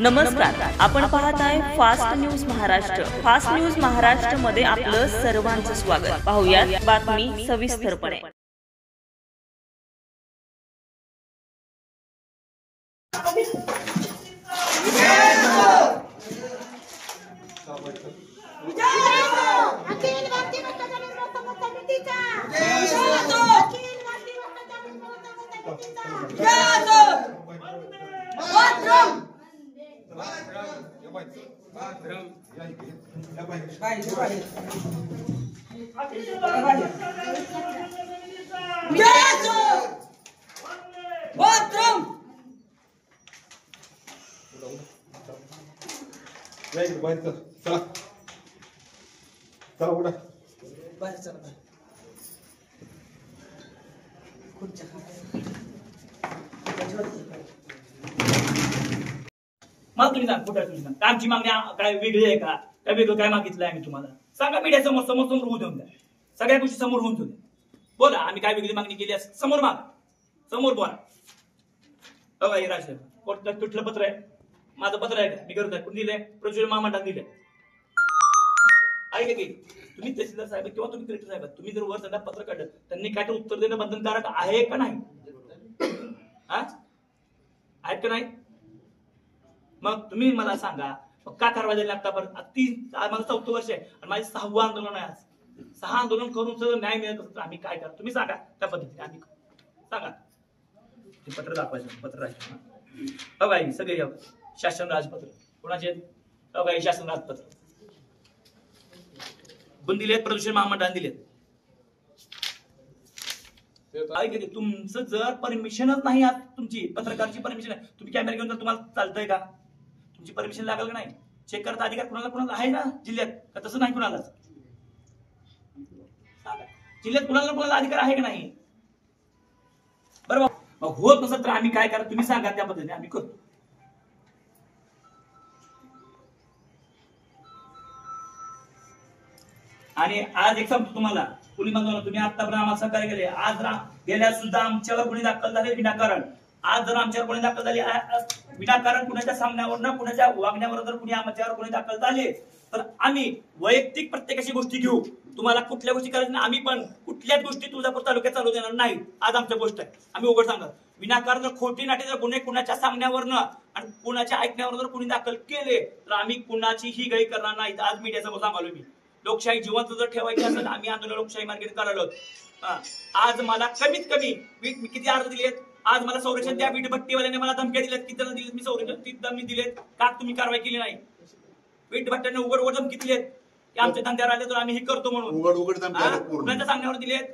नमस्कार, आपण पाहत आहे fast news Maharashtra. Fast news Maharashtra मध्ये आपलं सर्वांचं स्वागत. पाहूयात बातमी सविस्तरपणे. मग तुम्ही सांग कुठे तुम्ही सांग आमची मागणी काय वेगळी आहे का? काय वेगळं काय मागितलंय आम्ही तुम्हाला? सांगा, मीडिया समोर समोर समोर होऊ देऊन द्या, सगळ्या गोष्टी समोर होऊन देऊ द्या. बोला, आम्ही काय वेगळी मागणी केली आहे समोर माग, समोर बोला. बघा हे राजसाहेब कोर्टात कुठलं पत्र आहे? माझं पत्र आहे का? मी करत आहे. कोण दिलंय? प्रज्वल महामंडळात दिलंय. ऐका की तुम्ही तहसीलदार साहेब किंवा तुम्ही कलेक्टर साहेब, तुम्ही जर वर त्यांना पत्र काढलं, त्यांनी काय तर उत्तर देणं बंधनकारक आहे का नाही? आहेत का नाही? मग तुम्ही मला सांगा, का कारवाई झाली आतापर्यंत? माझं 4थं वर्ष आहे आणि माझे 6वं आंदोलन आहे. आज 6 आंदोलन करून जर न्याय मिळत असेल तर आम्ही काय करा? तुम्ही सांगा त्या पद्धतीने आम्ही सांगा. ते पत्र दाखवायचं, पत्र राहायचं. बघा सगळे शासन राजपत्र कोणाचे? बघा शासन राजपत्र कोण दिलेत? प्रदूषण महामंडळाने दिलेत. ऐका, तुमचं जर परमिशनच नाही, आज तुमची पत्रकारची परमिशन आहे, तुम्ही कॅमेरा घेऊन तर तुम्हाला चालतंय का? तुमची परमिशन लागेल का नाही? चेक करता अधिकार कुणाला कुणाला आहे ना जिल्ह्यात? का तसं नाही कुणालाच? जिल्ह्यात कुणाला कुणाला अधिकार आहे का नाही? बरोबर. मग होत नसेल तर आम्ही काय करा? तुम्ही सांगा, त्या पद्धतीने आम्ही करतो. आणि आज एक सांगतो तुम्हाला, पोलीस बांधवांना, तुम्ही आतापर्यंत आम्हाला सहकार्य केले. आज गेल्या सुद्धा आमच्यावर गुन्हे दाखल झाले विनाकारण. आज जर आमच्यावर गुन्हे दाखल झाले विनाकारण, कुणाच्या सामन्यावर ना कुणाच्या वागण्यावर जर कुणी आमच्यावर गुन्हे दाखल झाले तर आम्ही वैयक्तिक प्रत्येकाची गोष्टी घेऊ. तुम्हाला कुठल्या गोष्टी करायच्या नाही, आम्ही पण कुठल्याच गोष्टी तुळजापूर तालुक्यात चालू देणार नाही. आज आमच्या गोष्ट आहे, आम्ही उघड सांगा. विनाकारण जर खोटी नाटी जर गुन्हे कुणाच्या सामन्यावरनं आणि कुणाच्या ऐकण्यावर जर कुणी दाखल केले तर आम्ही कुणाचीही गैर करणार नाही. आज मीडिया समोर सांगालो मी. लोकशाही जिवंत जर ठेवायची असेल आम्ही आंदोलन लोकशाही मार्गे करायलो. आज मला कमीत कमी मी किती अर्ज दिलेत? आज मला संरक्षण त्या वीटभट्टीवाल्याने मला धमक्या दिल्यात. किती जण दिलेत? मी संरक्षण 3 धमकी दिलेत. का तुम्ही कारवाई केली नाही? वीटभट्ट्याने उघड उघड धमकी दिलेत की आमच्या धंद्यावर आले तर आम्ही हे करतो म्हणून. कुणाच्या सांगण्यावर दिलेत?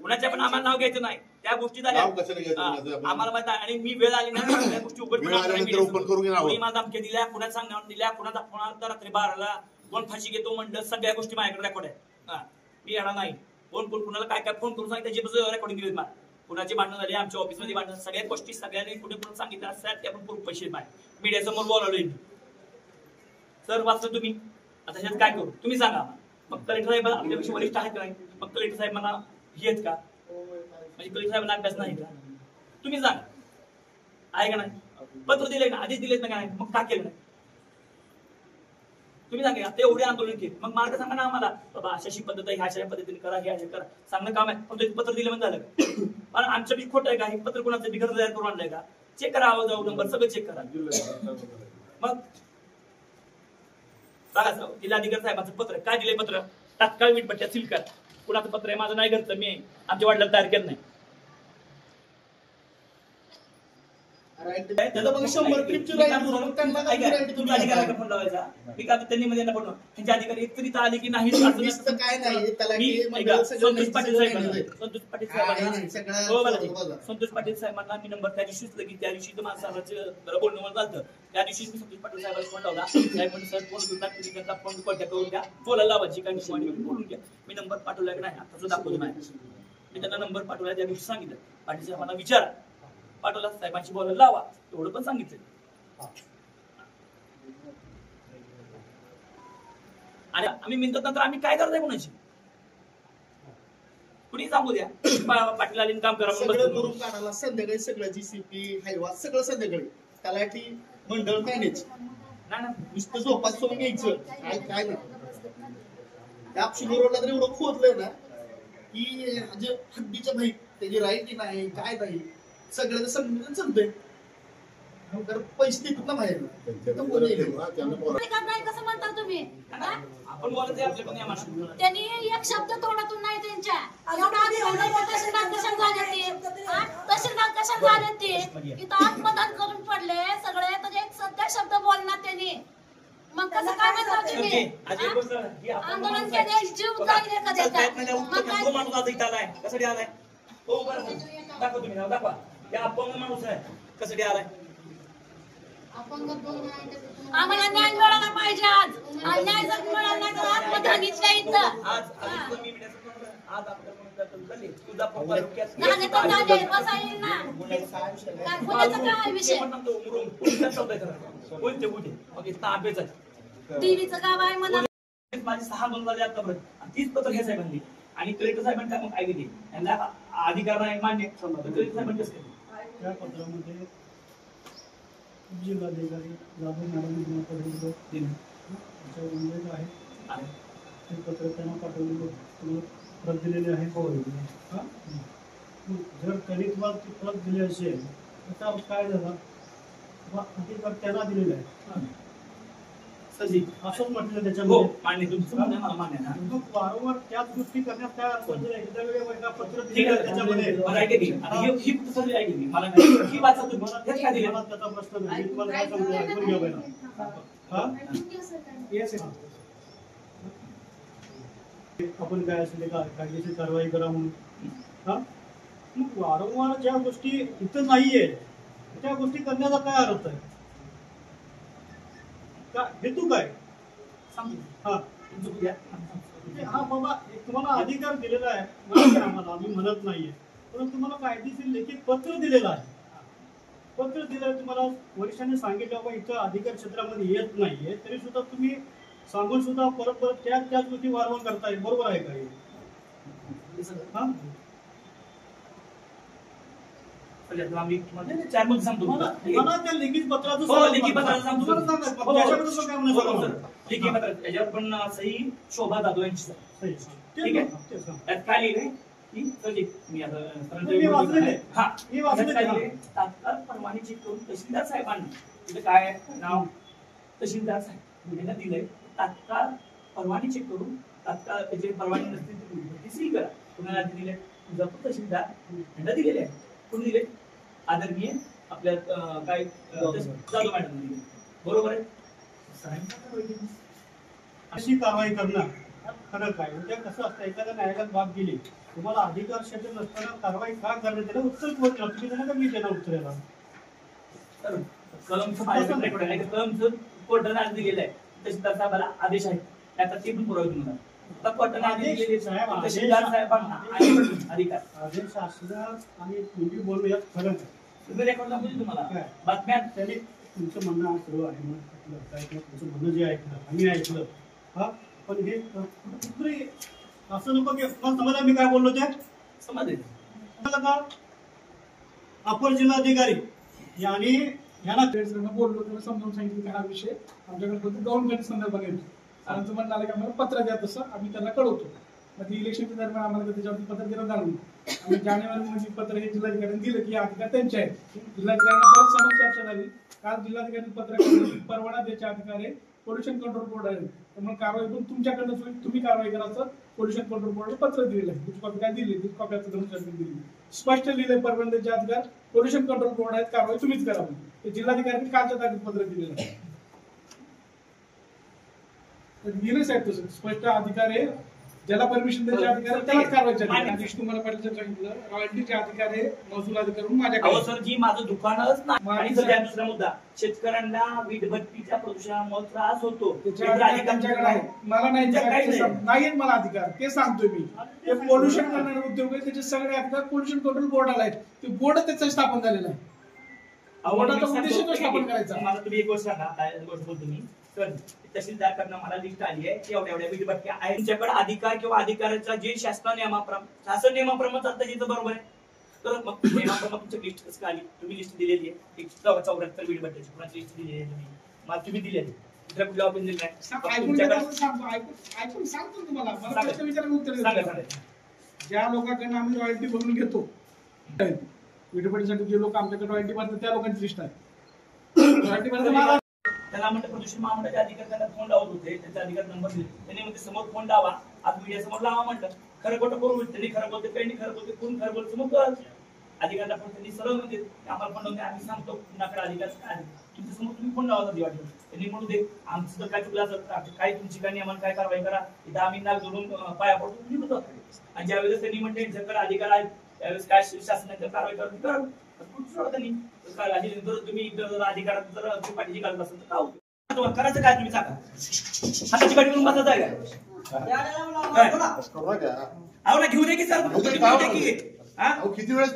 कुणाच्या पण आम्हाला नाव घ्यायचं नाही. त्या गोष्टी झाल्या आम्हाला माहित आहे. आणि मी वेळ आली नाही त्या गोष्टी उघड मला धमक्या दिल्या, कुणाच्या सांगण्यावर दिल्या, कुणाचा फोन आला रात्री 12ला, कोण फाशी घेतो म्हणलं. सगळ्या गोष्टी माझ्याकडे रेकॉर्ड आहे. मी येणार नाही. कोण कोण कुणाला काय काय फोन करून सांगितलं त्याची रेकॉर्डिंग दिली. मला कुणाची भांडणं झाली, आमच्या ऑफिसमध्ये भांडणं, सगळ्या गोष्टी सगळ्यांनी कुठे कुठे सांगितलं असतात. ते आपण पैसे मीडिया समोर बोलावलोय. सर वाचलं तुम्ही. आता ह्यात काय करू तुम्ही सांगा. मग कलेक्टर साहेब आपल्यापेक्षा वरिष्ठ आहेत का नाही? मग कलेक्टर साहेब मला हे आहेत का? म्हणजे कलेक्टर साहेबांना अभ्यास नाही का? तुम्ही सांगा, आहे का नाही? पत्र दिले ना, आधीच दिलेत ना का नाही? मग का केलं नाही? तुम्ही सांगा. आता एवढे आंदोलन केले, मग मार्ग सांगा ना आम्हाला. बाबा अशाशी पद्धत आहे, ह्या अशा पद्धतीने करा, हे असे करा. सांगणं काम आहे. पण पत्र दिलं म्हणजे झालं. पण आमच्या बी खोटं आहे का? हे पत्र कोणाचं बिघड तयार करून आणलंय का? चेक करा, आवाज जाऊ नंबर सगळं चेक करा. मग बघा जिल्हाधिकारी साहेबांचं पत्र काय दिलंय? पत्र तात्काळ वीटभट्ट्या सील करा. कुणाचं पत्र आहे? माझं नाही घरचं, मी आमच्या वडिलांना तयार केलं नाही. अधिकारी एकतरी आले की नाही? संतोष पाटील साहेबांना मी नंबर त्या दिवशीच लगेच, त्या दिवशी माझं बोलणं मला झालं. त्या दिवशी मी संतोष पाटील साहेबांना फोन लावला. साहेब म्हणजे सर फोन घेऊन फोन कॉन्टॅक्ट करून द्या, बोलायला लावायची काय बोलून घ्या. मी नंबर पाठवला की नाही आता दाखवतो नाही. मी त्यांना नंबर पाठवला. त्या दिवशी सांगितलं पाटील साहेबांना विचारा, पाठवला साहेबांशी बोलायला लावा, एवढं पण सांगितलं. आणि आम्ही म्हणतो नंतर आम्ही काय करतोय कोणाची? कुणी सांगू द्या. पाटील आले काम करा. संध्याकाळी सगळं जीसीपी हायवा सगळं संध्याकाळी तलाठी मंडळ मॅनेज नाही नुसतं झोपात सोडून घ्यायचं काय काय नाही त्या ऑप्शन रोडला तर एवढं खोदलंय ना की म्हणजे हड्डीच्या बाहेर त्याची राईट नाही काय नाही सगळ्याचं संघटन चालतंय तर पैसे देतात ना बाहेर कसं म्हणता तुम्ही आपण बोलत आपल्या पण या माणसाला. त्यांनी एक शब्द तोंडातून नाही त्यांच्या एवढा तहसीलदार कशाला झाले ते तहसीलदार कशाला झाले ते इथं आत्मदान करून पडले सगळे तर एक सध्या शब्द बोलणार त्यांनी मग कसं काय म्हणता तुम्ही आंदोलन केले जीव लागले कधी आलाय हो बरं दाखवा तुम्ही दाखवा या अपंग माणूस आहे कधी आलाय आम्हाला न्याय मिळाला पाहिजे आज न्याय जर मिळाला नाही तर आत्मदान इथल्या इथं तुझा पप्पा झाले तर झाले बसा येईल ना काय बोलायचं काय विषय कोणते कुठे मग इथं अभ्यास आहे टीव्हीचं गाव आहे म्हणा माझी 6 दोन झाले आतापर्यंत 30 पत्र हे साहेबांनी आणि कलेक्टर साहेबांनी काय मग काय दिली यांना अधिकार नाही मान्य समजा कलेक्टर साहेबांनी कसं केलं त्या पत्रामध्ये जिल्हाधिकारी जाधव मॅडम उल्लेख आहे ते पत्र त्यांना पाठवलेलं प्रत दिलेले आहे जर त्यांनी तुम्हाला ती प्रत दिली असेल त्याचा अर्थ काय झाला अधिकार त्यांना दिलेला आहे असंच म्हटलं त्याच्यामध्ये मान्य तुमचं म्हणणं मला मान्य ना वारंवार त्याच गोष्टी करण्यात काय अर्थ एकदा वेळेला पत्र दिलेलं त्याच्यामध्ये ही सगळी ऐकली मला ही वाचा तुम्हाला हेच काय दिलं मला त्याचा प्रश्न नाही तुम्हाला काय सांगतो ऐकून घ्या पहिला आपण काय असेल कायदेशीर कारवाई करा म्हणून हा मग वारंवार ज्या गोष्टी इथं नाहीये त्या गोष्टी करण्याचा काय अर्थ आहे का हेतू काय हा हा बाबा तुम्हाला अधिकार दिलेला आहे आम्हाला आम्ही म्हणत नाहीये परंतु तुम्हाला कायदेशीर लेखी पत्र दिलेलं आहे पत्र दिलं तुम्हाला वरिष्ठांनी सांगितलं बाबा इथं अधिकार क्षेत्रामध्ये येत नाहीये तरी सुद्धा तुम्ही सांगून सुद्धा परत परत त्याच गोष्टी वारंवार करताय बरोबर आहे का हा चार मध्ये सांगतो मला त्या लिखित पत्राचं हो लेखी पत्राचं सांगतो लेखी पत्र त्याच्यावर पण सही शोभा जाधव यांची ठीक आहे त्यात काय लिहिलंय तात्काळ परवानगी चेक करून तहसीलदार साहेबांनी तिथे काय नाव तहसीलदार साहेब यांना दिलंय तात्काळ परवानगी चेक करून तात्काळ त्याची परवानगी नसतील ती सील करा तुम्हाला दिले तुझा तहसीलदार यांना दिलेले आहे कोण दिले आदरणीय आपल्या काय जाधव मॅडम दिले बरोबर आहे अशी कारवाई करणार खरं काय म्हणजे कसं असतं एखाद्या न्यायालयात बाब गेली तुम्हाला अधिकार क्षेत्र नसताना कारवाई का करण्यात त्याला उत्तर कोण तुम्ही त्यांना का मी त्याला उत्तराला कलमचं कोर्टाने आज दिलेलं आहे तहसीलदार साहेबाला आदेश आहे त्याचा ते पण पुरावे तुम्हाला कोर्टाने तहसीलदार साहेबांना अधिकार आदेश असणार आणि तुम्ही बोलू यात फरक आहे तुम्ही रेकॉर्ड दाखवली तुम्हाला बातम्यात त्यांनी तुमचं म्हणणं सर्व आहे तुमचं म्हणणं जे ऐकलं आम्ही ऐकलं हा पण हे कुठेतरी असं नको की समजा मी काय बोललो ते समजलं का अपर जिल्हाधिकारी यांनी यांना बोललो त्यांना समजावून सांगितलं की हा विषय आमच्याकडे गव्हर्नमेंट संदर्भात येतो आणि तुम्हाला आलं की आम्हाला पत्र द्या तसं आम्ही त्यांना कळवतो मग इलेक्शनच्या दरम्यान आम्हाला त्याच्यावरती पत्र देणं झालं आम्ही जानेवारीमध्ये पत्र हे जिल्हाधिकाऱ्यांनी दिलं की अधिकार त्यांचे आहेत जिल्हाधिकाऱ्यांना परत समोर चर्चा झाली काल जिल्हाधिकारी पत्र परवाना द्यायचे अधिकार आहे पोल्युशन कंट्रोल बोर्ड आहे त्यामुळे कारवाई पण तुमच्याकडनं होईल तुम्ही कारवाई करायचं पोल्युशन कंट्रोल बोर्डला पत्र दिलेलं आहे तुझी कॉपी काय दिली ती कॉपी दिली स्पष्ट लिहिलंय परवाना द्यायचे अधिकार पोल्युशन कंट्रोल बोर्ड आहेत कारवाई तुम्हीच करा ते जिल्हाधिकाऱ्यांनी कालच्या तारखेत पत्र दिलेलं आहे दिलं साहेब तसं स्पष्ट अधिकार आहे ज्याला परमिशन द्यायचे अधिकार त्यालाच कारवाई तुम्हाला पाटील सांगितलं रॉयल्टीचे अधिकार आहे महसूल अधिकार माझ्याकडे सर जी माझं दुकानच नाही आणि सर दुसरा मुद्दा शेतकऱ्यांना वीटभट्टीच्या प्रदूषणामुळे त्रास होतो मला नाही मला अधिकार ते सांगतोय मी ते पोल्युशन करणारे उद्योग आहे त्याचे सगळे अधिकार पोल्युशन कंट्रोल बोर्डाला आहेत ते बोर्ड त्याचं स्थापन झालेलं आहे बोर्डाचा उद्देश तो स्थापन करायचा मला तुम्ही एक गोष्ट सांगा गोष्ट बोलतो मी सर तहसीलदार करणं मला लिस्ट आली आहे एवढ्या एवढ्या वीटभट्टी आहे तुमच्याकडे अधिकार किंवा अधिकाराचा जे शासन नियमाप्रमाणे चालतं तिथं बरोबर आहे तर मग तुमची लिस्ट कसं आली, तुम्ही लिस्ट दिलेली आहे 174 वीटभट्टीची, कुणाची लिस्ट दिलेली आहे तुम्ही, मला तुम्ही दिलेली दुसऱ्या कुठल्या ऑफिस दिली नाही. ऐकून सांगतो तुम्हाला, मला प्रश्न विचारायला उत्तर द्या. ज्या लोकांकडून आम्ही रॉयल्टी भरून घेतो विटभट्टीसाठी, जे लोक आमच्याकडे रॉयल्टी भरतात त्या लोकांची लिस्ट आहे. रॉयल्टी भरतात त्याला म्हणलं प्रदूषण महामंडळाच्या अधिकाऱ्यांना फोन लावत होते, त्यांचा अधिकार नंबर दिले, त्यांनी म्हणजे समोर फोन लावा, आज मीडिया समोर लावा म्हटलं. खरं खोटं करून त्यांनी खरं बोलते, त्यांनी खरं बोलते, कोण खरं बोलतो मग अधिकाऱ्यांना फोन त्यांनी सरळ म्हणजे आम्हाला फोन लावून आम्ही सांगतो कुणाकडे अधिकार काय तुमच्या समोर, तुम्ही फोन लावा दिवाळी. त्यांनी म्हणू दे आमचं जर काय चुकलं असेल काय तुमची काय नियमान काय कारवाई करा, इथं आम्ही नाक जोडून पाया पडतो तुम्ही होतो. आणि ज्यावेळेस त्यांनी म्हणजे त्यांच्याकडे अधिकार आहेत त्यावेळेस काय शासनाच्या कारवाई करा त्यांनी तुम्ही अधिकारात जर पाठीची घालत असेल तर काय करायचं काय तुम्ही सांगा. हाताची गाडी करून बसायचं आहे का? अहो ना घेऊ दे की सर, किती वेळेस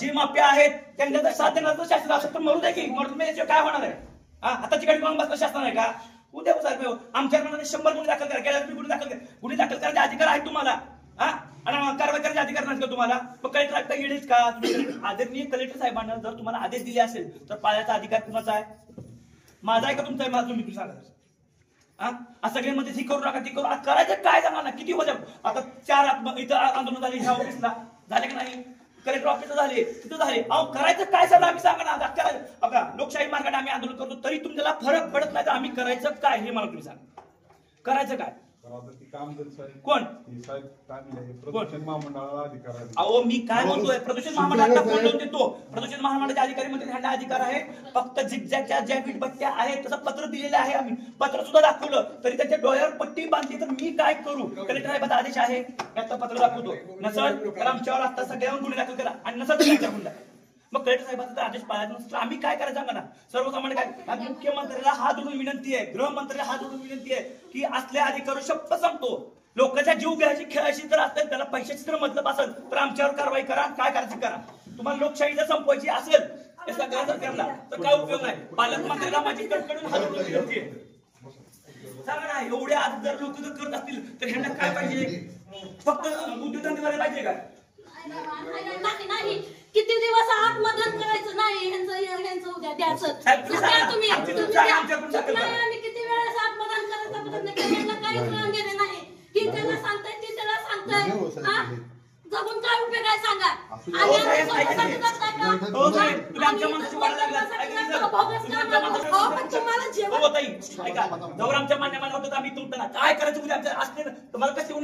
जी माप्या आहेत त्यांना जर साथ देणार शासन असं तर मरू दे की, मरून काय होणार आहे. हाताची गाडी करून बसलं शासन आहे का? उद्या आमच्या मनाने 100 गुन्हे दाखल करा, गेल्या गुन्हे दाखल करायचे अधिकार आहे तुम्हाला, आणि कारवाई करायचे अधिकार नाही का तुम्हाला? मग कलेक्टर येणेच का? आदरणीय कलेक्टर साहेबांना जर तुम्हाला आदेश दिले असेल तर पाळायचा अधिकार कुणाचा आहे? माझा आहे का तुमचा आहे? मला तुम्ही सांगा. सगळ्यांमध्ये ही करू नका ती करू, करायचं काय सांगा ना. किती वजन आता 4 इथं आंदोलन झाले, ह्या ऑफिसला झाले की नाही, कलेक्टर ऑफिसला झाले, तिथं झाले. अहो करायचं काय सांगा, आम्ही सांगा ना. बघा लोकशाही मार्गाने आम्ही आंदोलन करतो तरी तुमच्याला फरक पडत नाही तर आम्ही करायचं काय हे मला तुम्ही सांगा. करायचं काय? कोण? प्रदूषण महामंडळाला अधिकार आहे. अहो मी काय म्हणतोय, प्रदूषण महामंडळाला फोन लावून देतो. प्रदूषण महामंडळाचे अधिकारी म्हणजे ह्यांना अधिकार आहे फक्त झिगझॅगच्या ज्या वीटभट्ट्या आहेत तसं पत्र दिलेलं आहे, आम्ही पत्र सुद्धा दाखवलं तरी त्यांच्या डोळ्यावर पट्टी बांधली तर मी काय करू? कलेक्टर साहेबांचा आदेश आहे त्याचं पत्र दाखवतो. नसल तर आमच्यावर आता सगळ्यांवर गुन्हे दाखल करा आणि नसल तर गुन्हा. मग कलेक्टर साहेबांचा आदेश पाळायचा नसतो आम्ही काय करायचं सांगा ना. सर्वसामान्य काय, मुख्यमंत्र्याला हात जोडून विनंती आहे, गृहमंत्र्याला हात जोडून विनंती आहे की असल्या अधिकाऱ्यावर शपथ सांगतो, लोकांच्या जीव घ्यायची खेळायची जर असेल, त्याला पैशाची जर मतलब असेल तर आमच्यावर कारवाई करा, काय करायची करा. तुम्हाला लोकशाही जर संपवायची असेल तर काय उपयोग नाही. पालकमंत्र्याला माझी कडकडून हात जोडून विनंती आहे. सांगा ना, एवढ्या आज जर लोक जर करत असतील तर ह्यांना काय पाहिजे? फक्त उद्योगधंदे पाहिजे का? नाही, किती दिवस आत्मदहन करायचं नाही, ह्यांचं उद्या द्यायचं तुम्ही. आम्ही किती वेळेस आत्मदहन करायचा प्रयत्न केला, काहीच काम गेले नाही. ही त्याला सांगताय ती त्याला सांगताय, जगून काय उपयोग आहे सांगा. आमच्या मान्यमान होतं आम्ही तुमचं काय करायचं उद्या आमच्या असते तुम्हाला कशी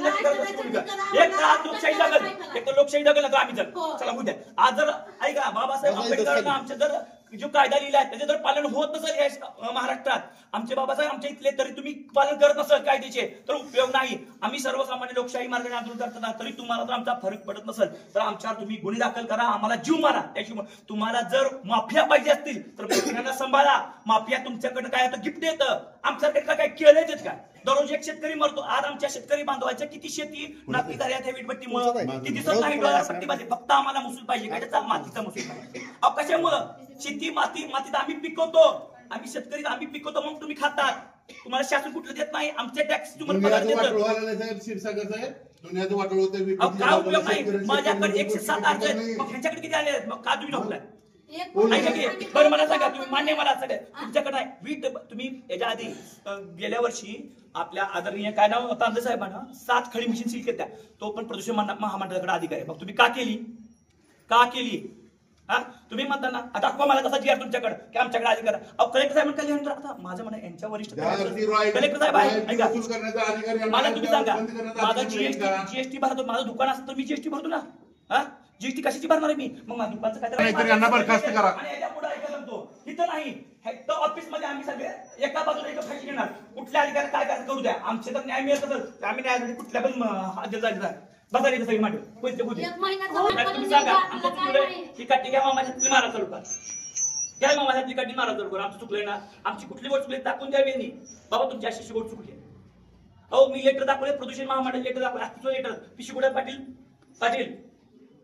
एक लोकशाही लागल, एक तर लोकशाही लागल तर आम्ही चला उद्या. आज जर ऐका बाबासाहेब आंबेडकरांना आमच्या जर जो कायदा लिहिला आहे त्याचे जर पालन होत नसेल या महाराष्ट्रात, आमचे बाबासाहेब आमच्या इथले, तरी तुम्ही पालन करत नसेल कायद्याचे तर उपयोग नाही. आम्ही सर्वसामान्य लोकशाही मार्गाने आंदोलन करताना तरी तुम्हाला जर आमचा फरक पडत नसेल तर आमच्यावर तुम्ही गुन्हे दाखल करा, आम्हाला जीव मारा. त्याशिवाय तुम्हाला जर माफिया पाहिजे असतील तर माफियांना सांभाळा. माफिया तुमच्याकडे काय होतं, गिफ्ट येतं, आमच्याकडे काय केलेच आहेत काय? दररोज एक शेतकरी मरतो. आज आमच्या शेतकरी बांधवाच्या किती शेती नापी झाल्या त्या वीटभट्टीमुळे ती दिसत नाही डोळ्याला पट्टी पाहिजे, फक्त आम्हाला महसूल पाहिजे काय? त्याचा मातीचा महसूल पाहिजे. अहो कशामुळं? शेती मातीत आम्ही पिकवतो, आम्ही शेतकरी आम्ही पिकवतो मग तुम्ही खातात. तुम्हाला शासन कुठलं देत नाही, आमचे टॅक्स तुम्हाला पगार देतं. काय उपयोग नाही. माझ्याकडे 107 अर्ज आहेत, मग ह्यांच्याकडे किती आले आहेत? मग का तुम्ही ढोकलाय? बरं मला सांगा, तुम्ही मान्य मला सगळं तुमच्याकडे आहे वीट. तुम्ही याच्या आधी गेल्या वर्षी आपल्या आदरणीय काय नाव तांदे साहेबांना 7 खडी मशीन सील केल्या, तो पण प्रदूषण महामंडळाकडे अधिकारी आहे. मग तुम्ही का केली? तुम्ही म्हणता ना दाखवा मला तसा जीआर तुमच्याकडे की आमच्याकडे अधिकार. अहो कलेक्टर साहेब काय आता माझं म्हणा यांच्या वरिष्ठ कलेक्टर साहेब आहे ऐका, मला तुम्ही सांगा माझा जीएसटी भरतो, माझं दुकान असतं तर मी जीएसटी भरतो ना. जीएसटी कशाची भरणार आहे मी? मग माझ्या दुकानचं काय इथं नाही, ऑफिस मध्ये आम्ही सगळे एका बाजूला एका फाशी घेणार. कुठल्या अधिकारी काय काय करू द्या, आमचे तर न्याय मिळत असेल आम्ही न्यायासाठी कुठल्या पण बसायला सगळी मांडू पैसे तुम्ही सांगा ही काठी घ्या मामाच्या मारा चालू का? घ्या मामाच्या काठी मारा चालू करा. आमचं चुकलंय ना, आमची कुठली गोष्ट चुकली दाखवून द्यावी यांनी. बाबा तुमची अशी गोष्ट चुकली. अहो मी लेटर दाखवले, प्रदूषण महामंडळ लेटर दाखवले, अस्तित्व लेटर पिशुगुडा पाटील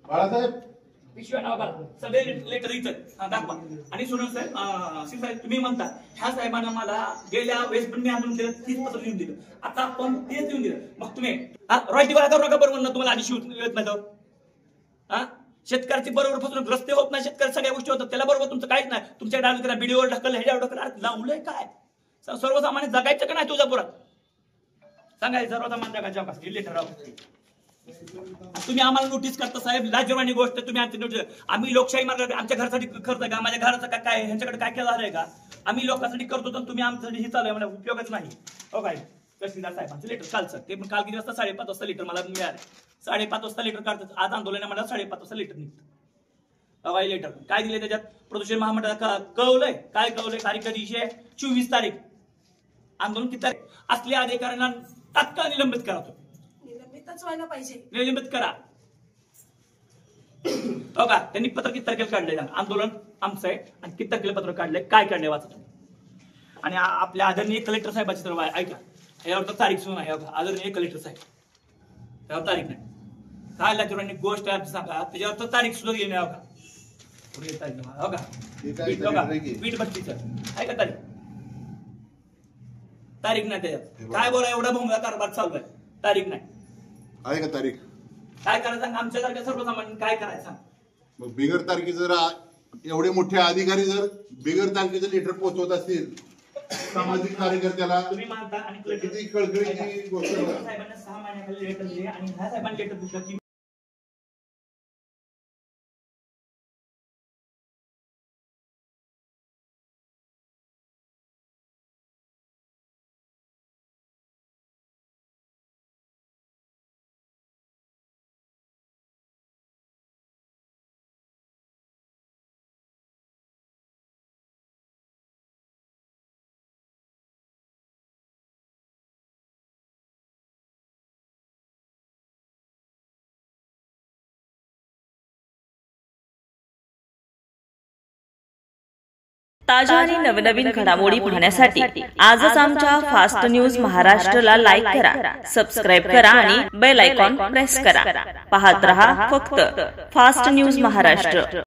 बाळासाहेब पिशव्या नाव करा, सगळे लेटर इथं दाखवा. आणि सुनील साहेब तुम्ही म्हणता ह्या साहेबांना मला गेल्या वेळेस पण मी आंदोलन केलं 30 पत्र लिहून दिलं, आता आपण तेच लिहून दिलं. मग तुम्ही रॉयल्टी गोळा करू नका बरोबर ना, तुम्हाला आधी शिवत येत नाही हा शेतकऱ्याची बरोबर फसवणूक, रस्ते होत नाही, शेतकरी सगळ्या गोष्टी होतात, त्याला बरोबर तुमचं काहीच नाही. तुमच्या डावीकडे बीडीओवर ढकल, ह्याच्यावर ढकल, लावलंय काय? सर्वसामान्य जगायचं का नाही तुळजापुरात? सांगायचं सर्वसामान्य जगायच्या अवकाश लेटर तुम्ही आम्हाला नोटीस करता साहेब, लाजवानी गोष्ट. तुम्ही आमची नोटीस, आम्ही लोकशाही मार्ग आमच्या घरासाठी खर्च का, माझ्या घराचं काय ह्यांच्याकडे काय केलं झालंय का? आम्ही लोकांसाठी करतो तर तुम्ही आमच्यासाठी हे चालू आहे, मला उपयोगच नाही. हो काय तहसीलदार साहेबांचं लेटर कालचं, ते पण काल किती वाजता 5:30 वाजता लेटर मला मिळालं. 5:30 वाजता लेटर काढतात. आज आंदोलन मला 5:30 वाजता लेटर निघतं. हवाई लेटर काय दिले त्याच्यात? प्रदूषण महामंडळाला कळवलंय. काय कळवलंय? तारीख कधी? 24 तारीख. आंदोलन किती तारीख? असल्या अधिकाऱ्यांना तात्काळ निलंबित करा. निलंबितच व्हायला पाहिजे. निलंबित करा. हो का? त्यांनी पत्र किती तारखेला काढलंय? आंदोलन आमचं आहे आणि किती तारखेला पत्र काढलंय, काय काढलंय वाचा तुम्ही. आणि आपल्या आदरणीय कलेक्टर साहेबांची तर ऐका, यावर तर तारीख सुद्धा नाही. आदरणीय कलेक्टर साहेब, त्यावर तारीख नाही. काय लाजवानी गोष्ट आहे सांगा, त्याच्यावर तर तारीख सुद्धा गेली नाही. पुढे तारीख हो का? वीट बत्तीचं आहे का तारीख? तारीख नाही त्याच्यात. काय बोला, एवढा भोंगळा कारभार चालू आहे, तारीख नाही. आहे का तारीख? काय करायचं सांग? आमच्यासारख्या सर्वसामान्य काय करायचं सांग? मग बिगर तारखेचं जर एवढे मोठे अधिकारी जर बिगर तारखेचं लेटर पोहोचवत असतील सामाजिक कार्यकर्त्याला, तुम्ही मानता आणि किती कळकळीची गोष्ट. साहेबांना 6 महिन्याखाली लेटर दिले आणि ह्या साहेबांनी लेटर दिलं की ताज्या आणि नवनवीन घडामोडी पाहण्यासाठी आजच आमच्या फास्ट न्यूज महाराष्ट्रला लाईक करा, सबस्क्राईब करा आणि बेल आयकॉन प्रेस करा. पाहत रहा फक्त फास्ट न्यूज महाराष्ट्र.